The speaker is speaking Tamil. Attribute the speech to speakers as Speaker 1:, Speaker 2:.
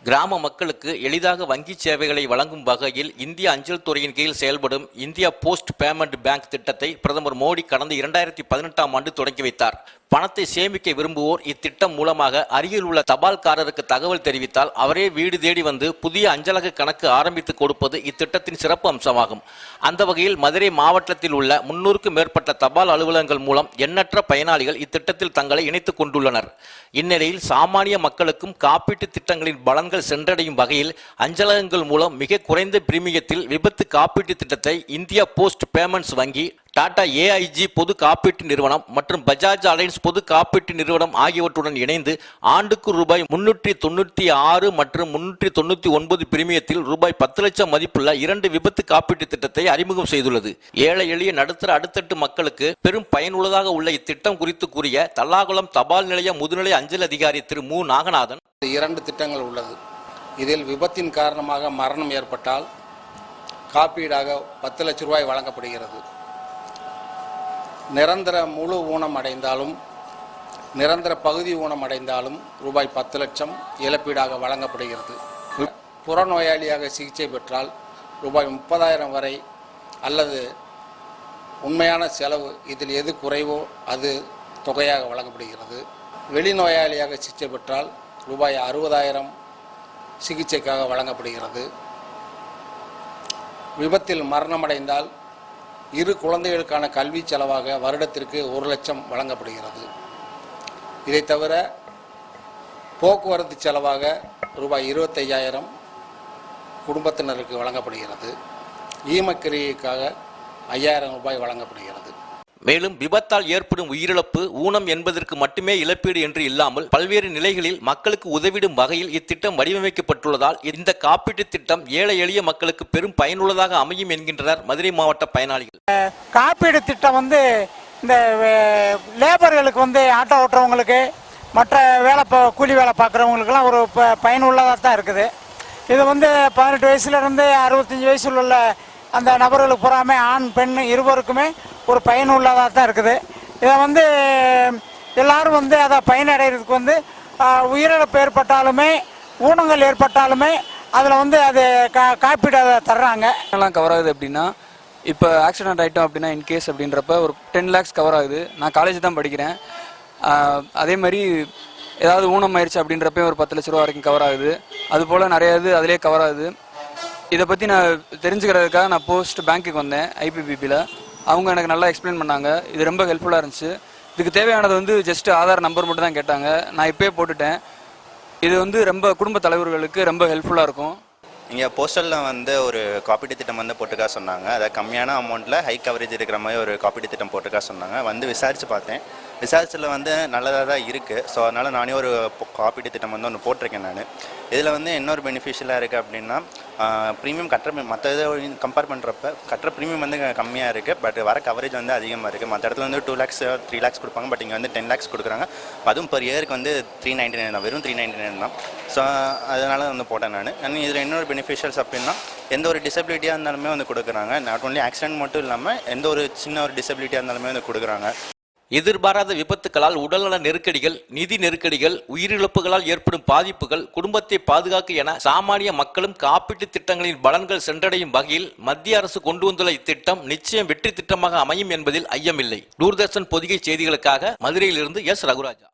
Speaker 1: கிராம மக்களுக்கு எளிதாக வங்கி சேவைகளை வழங்கும் வகையில் இந்திய அஞ்சல் துறையின் கீழ் செயல்படும் இந்தியா போஸ்ட் பேமெண்ட் பேங்க் திட்டத்தை பிரதமர் மோடி கடந்த 2018ஆம் ஆண்டு தொடங்கி வைத்தார். பணத்தை சேமிக்க விரும்புவோர் இத்திட்டம் மூலமாக அருகில் உள்ள தபால்காரருக்கு தகவல் தெரிவித்தால் அவரே வீடு தேடி வந்து புதிய அஞ்சலக கணக்கு ஆரம்பித்து கொடுப்பது இத்திட்டத்தின் சிறப்பு அம்சமாகும். அந்த வகையில் மதுரை மாவட்டத்தில் உள்ள 300க்கும் மேற்பட்ட தபால் அலுவலகங்கள் மூலம் எண்ணற்ற பயனாளிகள் இத்திட்டத்தில் தங்களை இணைத்துக் கொண்டுள்ளனர். இந்நிலையில் சாமானிய மக்களுக்கும் காப்பீட்டு திட்டங்களின் பலன்கள் சென்றடையும் வகையில் அஞ்சலகங்கள் மூலம் மிக குறைந்த பிரீமியத்தில் விபத்து காப்பீட்டு திட்டத்தை இந்தியா போஸ்ட் பேமெண்ட்ஸ் வங்கி, டாடா ஏஐஜி பொது காப்பீட்டு நிறுவனம் மற்றும் பஜாஜ் அலைன்ஸ் பொது காப்பீட்டு நிறுவனம் ஆகியவற்றுடன் இணைந்து ஆண்டுக்கு ரூபாய் 396 மற்றும் 399 பிரீமியத்தில் ரூபாய் 10 லட்சம் மதிப்புள்ள 2 விபத்து காப்பீட்டு திட்டத்தை அறிமுகம் செய்துள்ளது. ஏழை எளிய நடுத்தர அடுத்தட்டு மக்களுக்கு பெரும் பயனுள்ளதாக உள்ள இத்திட்டம் குறித்து கூறிய தல்லாகுளம் தபால் நிலைய முதுநிலை அஞ்சல் அதிகாரி திரு மு. நாகநாதன்,
Speaker 2: 2 திட்டங்கள் உள்ளது. இதில் விபத்தின் காரணமாக மரணம் ஏற்பட்டால் காப்பீடாக 10 லட்சம் ரூபாய் வழங்கப்படுகிறது. நிரந்தர முழு ஊனம் அடைந்தாலும் நிரந்தர பகுதி ஊனம் அடைந்தாலும் ரூபாய் 10 லட்சம் இழப்பீடாக வழங்கப்படுகிறது. புறநோயாளியாக சிகிச்சை பெற்றால் ரூபாய் 30,000 வரை அல்லது உண்மையான செலவு இதில் எது குறைவோ அது தொகையாக வழங்கப்படுகிறது. வெளிநோயாளியாக சிகிச்சை பெற்றால் ரூபாய் 60,000 சிகிச்சைக்காக வழங்கப்படுகிறது. விபத்தில் மரணமடைந்தால் 2 குழந்தைகளுக்கான கல்வி செலவாக வருடத்திற்கு 1 லட்சம் வழங்கப்படுகிறது. இதை தவிர போக்குவரத்து செலவாக ரூபாய் 25,000 குடும்பத்தினருக்கு வழங்கப்படுகிறது. ஈமக்கிரியைக்காக 5,000 ரூபாய் வழங்கப்படுகிறது.
Speaker 1: மேலும் விபத்தால் ஏற்படும் உயிரிழப்பு, ஊனம் என்பதற்கு மட்டுமே இழப்பீடு என்று இல்லாமல் பல்வேறு நிலைகளில் மக்களுக்கு உதவிடும் வகையில் இத்திட்டம் வடிவமைக்கப்பட்டுள்ளதால் இந்த காப்பீட்டு திட்டம் ஏழை எளிய மக்களுக்கு பெரும் பயனுள்ளதாக அமையும் என்கின்றனர் மதுரை மாவட்ட பயனாளிகள்.
Speaker 3: காப்பீடு திட்டம் இந்த லேபர்களுக்கு ஆட்டோ ஓட்டுறவங்களுக்கு, மற்ற கூலி வேலை பார்க்குறவங்களுக்குலாம் ஒரு பயனுள்ளதாக தான் இருக்குது. இது 18 வயசுலேருந்து 65 வயசில் உள்ள அந்த நபர்களுக்கு பூராமே ஆண் பெண் இருவருக்குமே ஒரு பயனுள்ளதாக தான் இருக்குது. இதை எல்லாரும் அதை பயனடைகிறதுக்கு உயிரிழப்பு ஏற்பட்டாலுமே ஊனங்கள் ஏற்பட்டாலுமே அதில் அது காப்பீடு அதை தர்றாங்க.
Speaker 4: எல்லாம் கவர் ஆகுது அப்படின்னா, இப்போ ஆக்சிடென்ட் ஆகிட்டோம் அப்படின்னா இன்கேஸ் அப்படின்றப்ப ஒரு 10 lakhs கவர் ஆகுது. நான் காலேஜ் தான் படிக்கிறேன். அதே மாதிரி ஏதாவது ஊனம் ஆயிடுச்சு அப்படின்றப்ப ஒரு 10 லட்ச ரூபா வரைக்கும் கவர் ஆகுது. அதுபோல் நிறைய இது அதிலே கவர் ஆகுது. இதை பற்றி நான் தெரிஞ்சுக்கிறதுக்காக நான் போஸ்ட் பேங்க்குக்கு வந்தேன், ஐபிபிபியில். அவங்க எனக்கு நல்லா எக்ஸ்பிளைன் பண்ணாங்க. இது ரொம்ப ஹெல்ப்ஃபுல்லாக இருந்துச்சு. இதுக்கு தேவையானது ஜஸ்ட் ஆதார் நம்பர் மட்டும் தான் கேட்டாங்க. நான் இப்போயே போட்டுட்டேன். இது ரொம்ப குடும்ப தலைவர்களுக்கு ரொம்ப ஹெல்ப்ஃபுல்லாக இருக்கும்.
Speaker 5: இங்கே போஸ்டலில் ஒரு காப்பீட்டு திட்டம் போட்டுக்கா சொன்னாங்க. அதை கம்மியான அமௌண்ட்டில் ஹை கவரேஜ் இருக்கிற மாதிரி ஒரு காப்பீட்டு திட்டம் போட்டுக்கா சொன்னாங்க. விசாரித்து பார்த்தேன். விசாரிச்சில் நல்லதாக தான் இருக்குது. ஸோ அதனால் நானே ஒரு காப்பீட்டு திட்டம் ஒன்று போட்டிருக்கேன். நான் இதில் இன்னொரு பெனிஃபிஷியலாக இருக்குது அப்படின்னா, ப்ரீமியம் மற்ற இதை கம்பேர் பண்ணுறப்ப கட்டுற ப்ரீமியம் கம்மியாக இருக்குது. பட் வர கவரேஜ் அதிகமாக இருக்குது. மற்ற இடத்துல 2 lakhs 3 lakhs கொடுப்பாங்க. பட் இங்கே 10 lakhs கொடுக்குறாங்க. அதுவும் per இயருக்கு 399 தான், வெறும் 399 தான். ஸோ அதனால் போட்டேன் நான். இதில் இன்னொரு பெனிஃபிஷியல்ஸ் அப்படின்னா, எந்த ஒரு டிசபிலிட்டியாக இருந்தாலுமே கொடுக்குறாங்க. நாட் ஓன்லி ஆக்சிடென்ட் மட்டும் இல்லாமல் எந்த ஒரு சின்ன ஒரு டிசபிலிட்டியாக இருந்தாலுமே கொடுக்குறாங்க.
Speaker 1: எதிர்பாராத விபத்துகளால் உடல்நல நெருக்கடிகள், நிதி நெருக்கடிகள், உயிரிழப்புகளால் ஏற்படும் பாதிப்புகள், குடும்பத்தை பாதுகாக்க என சாமானிய மக்களும் காப்பீட்டு திட்டங்களின் பலன்கள் சென்றடையும் வகையில் மத்திய அரசு கொண்டு வந்துள்ள இத்திட்டம் நிச்சயம் வெற்றி திட்டமாக அமையும் என்பதில் ஐயமில்லை. தூர்தர்ஷன் பொதிகை செய்திகளுக்காக மதுரையிலிருந்து எஸ். ரகுராஜா.